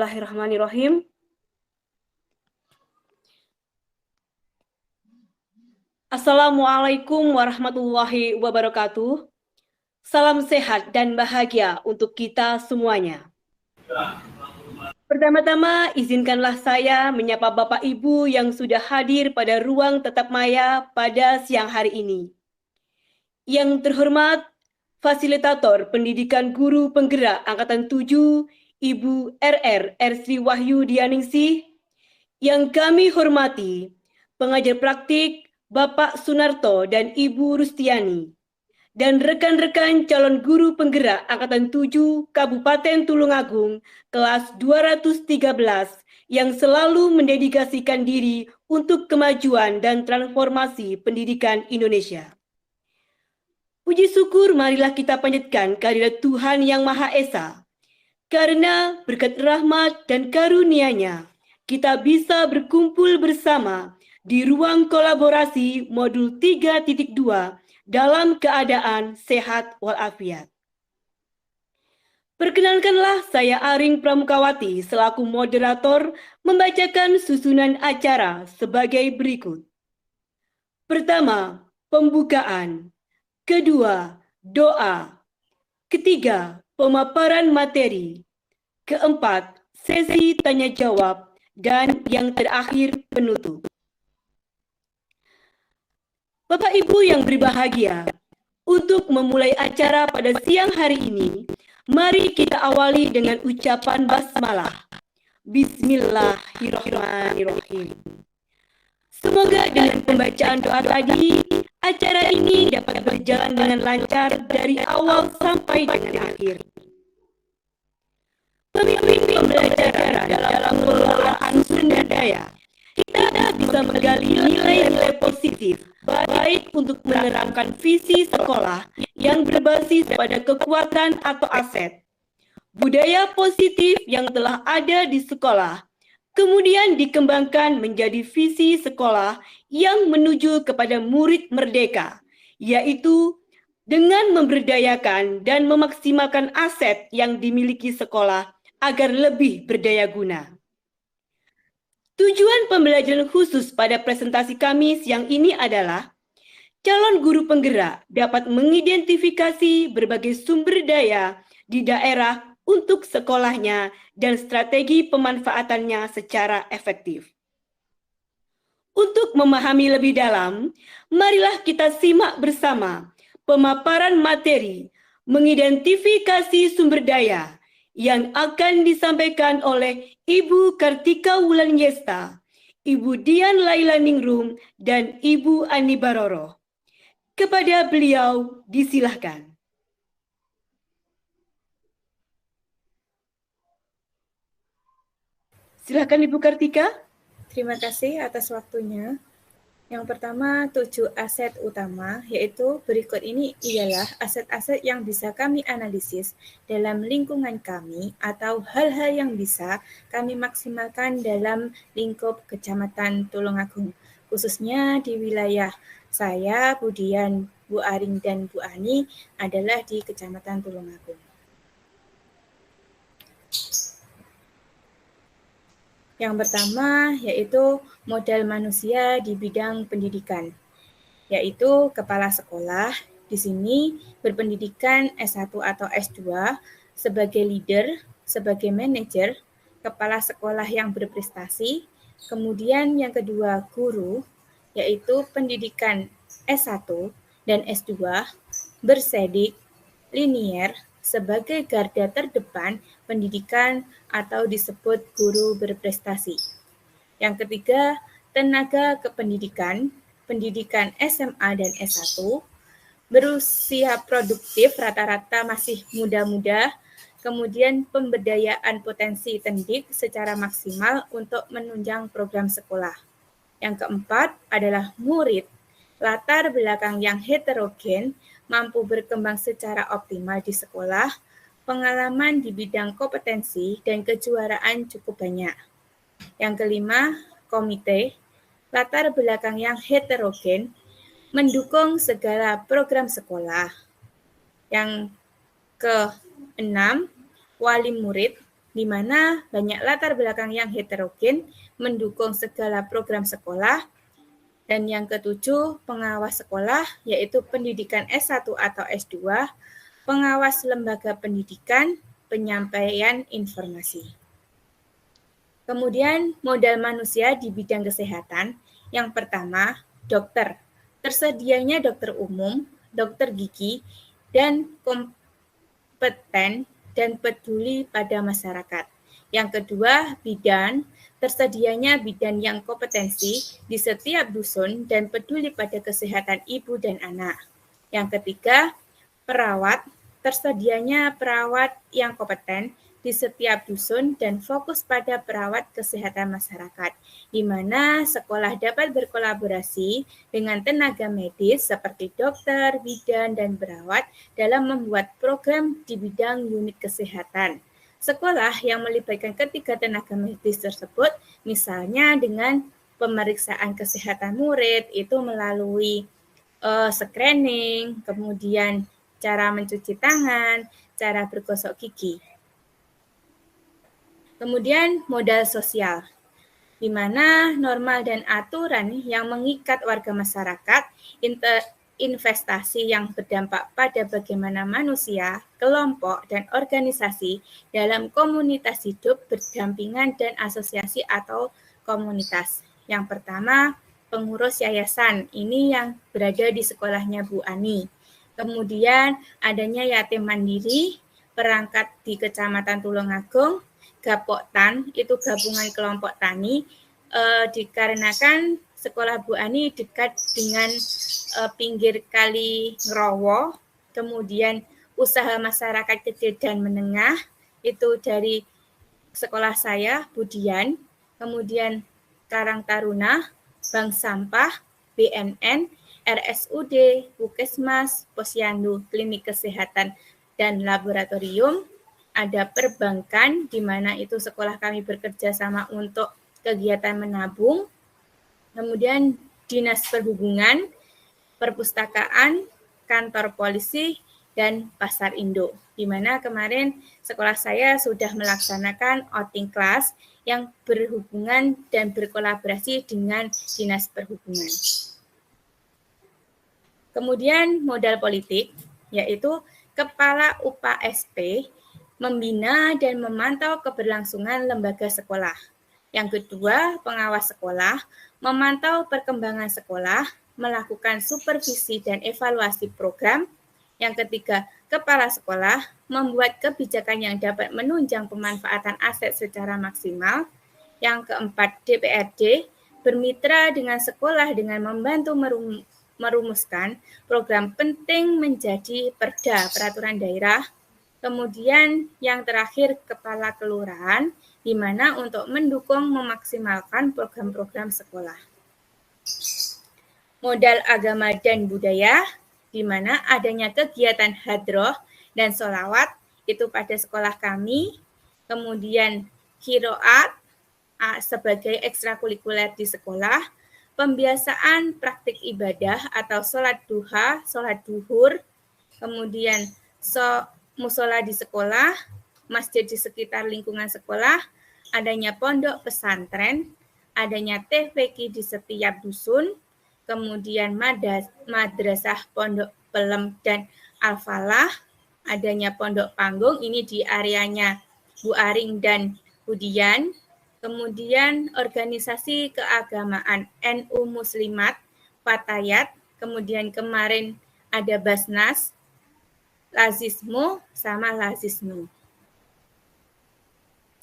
Bismillahirrahmanirrahim. Assalamualaikum warahmatullahi wabarakatuh. Salam sehat dan bahagia untuk kita semuanya. Pertama-tama, izinkanlah saya menyapa Bapak Ibu yang sudah hadir pada ruang tetap maya pada siang hari ini. Yang terhormat, Fasilitator Pendidikan Guru Penggerak Angkatan 7, Ibu RR Sri Wahyu Dianingsih. Yang kami hormati, pengajar praktik Bapak Sunarto dan Ibu Rustiani, dan rekan-rekan calon guru penggerak Angkatan 7 Kabupaten Tulungagung kelas 213 yang selalu mendedikasikan diri untuk kemajuan dan transformasi pendidikan Indonesia. Puji syukur marilah kita panjatkan kehadirat Tuhan Yang Maha Esa, karena berkat rahmat dan karunia-Nya, kita bisa berkumpul bersama di ruang kolaborasi modul 3.2 dalam keadaan sehat walafiat. Perkenankanlah saya Aring Pramukawati selaku moderator membacakan susunan acara sebagai berikut. Pertama, pembukaan. Kedua, doa. Ketiga, pemaparan materi. Keempat, sesi tanya jawab. Dan yang terakhir, penutup. Bapak Ibu yang berbahagia, untuk memulai acara pada siang hari ini, mari kita awali dengan ucapan basmalah. Bismillahirrahmanirrahim. Semoga dengan pembacaan doa tadi, acara ini dapat berjalan dengan lancar dari awal sampai dengan akhir. Pemimpin pembelajaran dalam pengelolaan sumber daya, kita bisa menggali nilai-nilai positif, baik untuk menerapkan visi sekolah yang berbasis pada kekuatan atau aset, budaya positif yang telah ada di sekolah, kemudian dikembangkan menjadi visi sekolah yang menuju kepada murid merdeka, yaitu dengan memberdayakan dan memaksimalkan aset yang dimiliki sekolah agar lebih berdaya guna. Tujuan pembelajaran khusus pada presentasi kami siang ini adalah calon guru penggerak dapat mengidentifikasi berbagai sumber daya di daerah untuk sekolahnya dan strategi pemanfaatannya secara efektif. Untuk memahami lebih dalam, marilah kita simak bersama pemaparan materi mengidentifikasi sumber daya yang akan disampaikan oleh Ibu Kartika Wulanyesta, Ibu Dian Laila Ningrum, dan Ibu Ani Baroro. Kepada beliau disilahkan. Silakan Ibu Kartika. Terima kasih atas waktunya. Yang pertama, 7 aset utama, yaitu berikut ini ialah aset-aset yang bisa kami analisis dalam lingkungan kami atau hal-hal yang bisa kami maksimalkan dalam lingkup Kecamatan Tulungagung, khususnya di wilayah saya, Bu Dian, Bu Aring, dan Bu Ani adalah di Kecamatan Tulungagung. Yang pertama yaitu modal manusia di bidang pendidikan, yaitu kepala sekolah di sini berpendidikan S1 atau S2 sebagai leader, sebagai manajer, kepala sekolah yang berprestasi. Kemudian yang kedua guru, yaitu pendidikan S1 dan S2 bersedik, linier, sebagai garda terdepan pendidikan atau disebut guru berprestasi. Yang ketiga, tenaga kependidikan, pendidikan SMA dan S1, berusia produktif rata-rata masih muda-muda, kemudian pemberdayaan potensi tendik secara maksimal untuk menunjang program sekolah. Yang keempat adalah murid, latar belakang yang heterogen, mampu berkembang secara optimal di sekolah, pengalaman di bidang kompetensi dan kejuaraan cukup banyak. Yang kelima, komite, latar belakang yang heterogen, mendukung segala program sekolah. Yang keenam, wali murid, di mana banyak latar belakang yang heterogen mendukung segala program sekolah. Dan yang ketujuh, pengawas sekolah, yaitu pendidikan S1 atau S2, pengawas lembaga pendidikan, penyampaian informasi. Kemudian modal manusia di bidang kesehatan, yang pertama, dokter. Tersedianya dokter umum, dokter gigi, dan kompeten dan peduli pada masyarakat. Yang kedua, bidan. Tersedianya bidan yang kompetensi di setiap dusun dan peduli pada kesehatan ibu dan anak. Yang ketiga, perawat. Tersedianya perawat yang kompeten di setiap dusun dan fokus pada perawat kesehatan masyarakat, di mana sekolah dapat berkolaborasi dengan tenaga medis seperti dokter, bidan, dan perawat dalam membuat program di bidang unit kesehatan. Sekolah yang melibatkan ketiga tenaga medis tersebut, misalnya dengan pemeriksaan kesehatan murid, itu melalui screening, kemudian cara mencuci tangan, cara bergosok gigi. Kemudian modal sosial, di mana normal dan aturan yang mengikat warga masyarakat, investasi yang berdampak pada bagaimana manusia, kelompok, dan organisasi dalam komunitas hidup berdampingan dan asosiasi atau komunitas. Yang pertama, pengurus yayasan, ini yang berada di sekolahnya Bu Ani. Kemudian adanya yatim mandiri, perangkat di Kecamatan Tulungagung, Gapoktan, itu gabungan kelompok tani, dikarenakan sekolah Bu Ani dekat dengan pinggir kali Ngerowo, kemudian usaha masyarakat kecil dan menengah, itu dari sekolah saya, Budian, kemudian Karang Taruna, Bank Sampah, BNN, RSUD, Puskesmas, Posyandu, Klinik Kesehatan, dan Laboratorium, ada perbankan, di mana itu sekolah kami bekerja sama untuk kegiatan menabung, kemudian dinas perhubungan, perpustakaan, kantor polisi, dan pasar induk, di mana kemarin sekolah saya sudah melaksanakan outing class yang berhubungan dan berkolaborasi dengan dinas perhubungan. Kemudian modal politik, yaitu Kepala UPA SP, membina dan memantau keberlangsungan lembaga sekolah. Yang kedua, pengawas sekolah, memantau perkembangan sekolah, melakukan supervisi dan evaluasi program. Yang ketiga, kepala sekolah, membuat kebijakan yang dapat menunjang pemanfaatan aset secara maksimal. Yang keempat, DPRD, bermitra dengan sekolah dengan membantu merumuskan program penting menjadi perda peraturan daerah. Kemudian yang terakhir, kepala kelurahan, di mana untuk mendukung memaksimalkan program-program sekolah. Modal agama dan budaya, di mana adanya kegiatan hadroh dan sholawat, itu pada sekolah kami. Kemudian qiraat sebagai ekstrakurikuler di sekolah, pembiasaan praktik ibadah atau sholat duha, sholat duhur, kemudian musola di sekolah, masjid di sekitar lingkungan sekolah, adanya pondok pesantren, adanya TVQ di setiap dusun, kemudian madrasah pondok Pelem dan Al-Falah, adanya pondok panggung, ini di areanya Bu Aring dan Budian, kemudian organisasi keagamaan NU Muslimat, Fatayat, kemudian kemarin ada Basnas, Lazismu sama Lazisnu.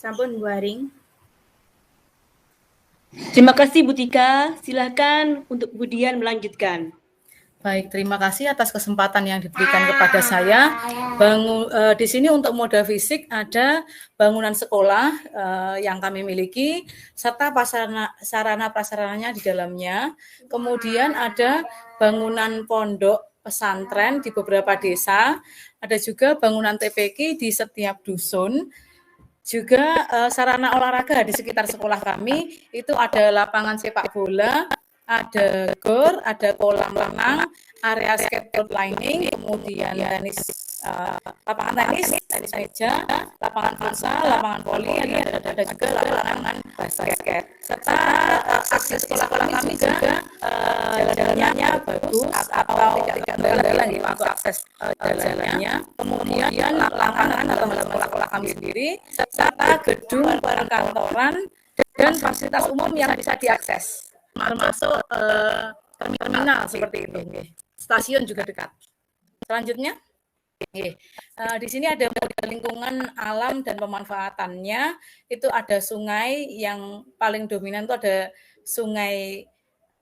Sampun Bu Aring. Terima kasih Bu Tika. Silakan untuk Budian melanjutkan. Baik, terima kasih atas kesempatan yang diberikan kepada saya. Di sini untuk modal fisik ada bangunan sekolah yang kami miliki serta sarana prasarananya di dalamnya. Kemudian ada bangunan pondok pesantren di beberapa desa, ada juga bangunan TPQ di setiap dusun. Juga sarana olahraga di sekitar sekolah kami itu ada lapangan sepak bola, ada gor, ada kolam renang, area skateboard lining, kemudian tenis lapangan tenis meja, lapangan futsal, lapangan voli, ada juga lapangan basket. Serta akses sekolah kami juga jalan-jalannya bagus atau tidak kendala untuk akses jalannya. Kemudian lapangan atau sekolah kami sendiri, serta gedung perkantoran dan fasilitas umum yang bisa diakses, termasuk terminal seperti itu. Stasiun juga dekat. Selanjutnya. Di sini ada model lingkungan alam dan pemanfaatannya. Itu ada sungai yang paling dominan, itu ada sungai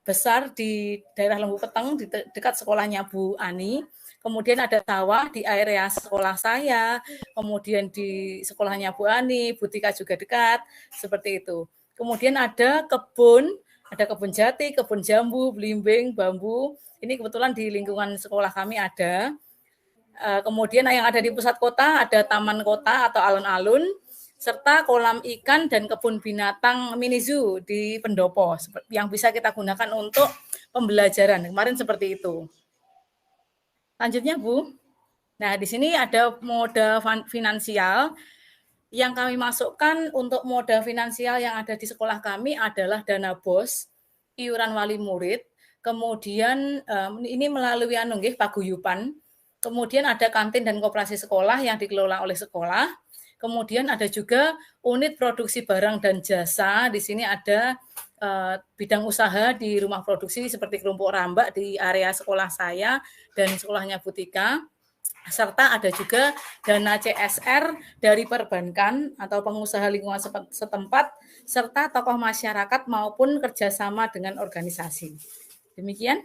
besar di daerah Lembu Peteng di dekat sekolahnya Bu Ani. Kemudian ada sawah di area sekolah saya, kemudian di sekolahnya Bu Ani, Bu Tika juga dekat, seperti itu. Kemudian ada kebun jati, kebun jambu, belimbing, bambu. Ini kebetulan di lingkungan sekolah kami ada. Kemudian yang ada di pusat kota ada taman kota atau alun-alun, serta kolam ikan dan kebun binatang mini zoo di pendopo yang bisa kita gunakan untuk pembelajaran. Kemarin seperti itu. Lanjutnya Bu. Nah, di sini ada moda finansial. Yang kami masukkan untuk moda finansial yang ada di sekolah kami adalah dana BOS, iuran wali murid, kemudian ini melalui paguyuban. Kemudian ada kantin dan koperasi sekolah yang dikelola oleh sekolah. Kemudian ada juga unit produksi barang dan jasa. Di sini ada bidang usaha di rumah produksi seperti Kelompok Rambak di area sekolah saya dan sekolahnya Bu Tika. Serta ada juga dana CSR dari perbankan atau pengusaha lingkungan setempat, serta tokoh masyarakat maupun kerjasama dengan organisasi. Demikian.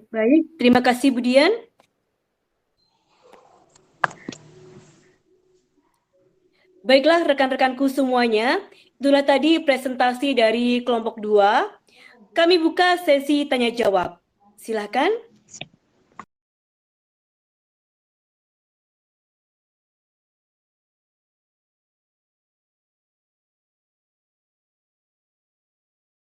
Baik, terima kasih Bu Dian. Baiklah rekan-rekanku semuanya, itulah tadi presentasi dari kelompok 2. Kami buka sesi tanya jawab. Silakan.